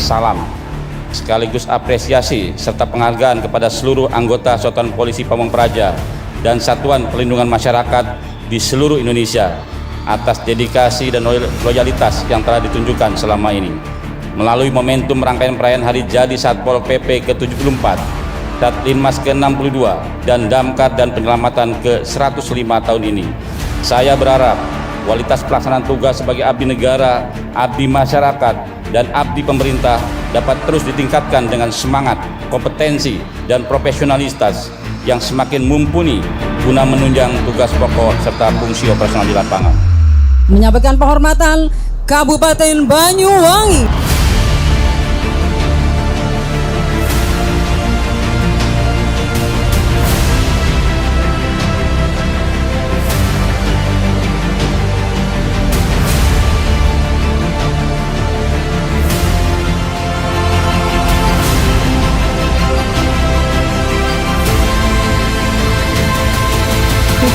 salam sekaligus apresiasi serta penghargaan kepada seluruh anggota Satuan Polisi Pamong Praja dan Satuan Perlindungan Masyarakat di seluruh Indonesia atas dedikasi dan loyalitas yang telah ditunjukkan selama ini. Melalui momentum rangkaian perayaan Hari Jadi Satpol PP ke-74, Datlinmas ke-62, dan Damkar dan Penyelamatan ke-105 tahun ini, saya berharap kualitas pelaksanaan tugas sebagai abdi negara, abdi masyarakat, dan abdi pemerintah dapat terus ditingkatkan dengan semangat, kompetensi, dan profesionalitas yang semakin mumpuni guna menunjang tugas pokok serta fungsi operasional di lapangan. Menyampaikan penghormatan Kabupaten Banyuwangi.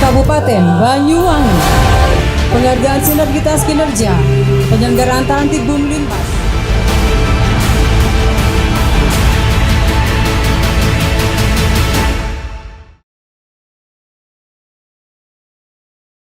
Kabupaten Banyuwangi, penghargaan sinergitas kinerja, penyelenggaraan Tertib Bum Linmas.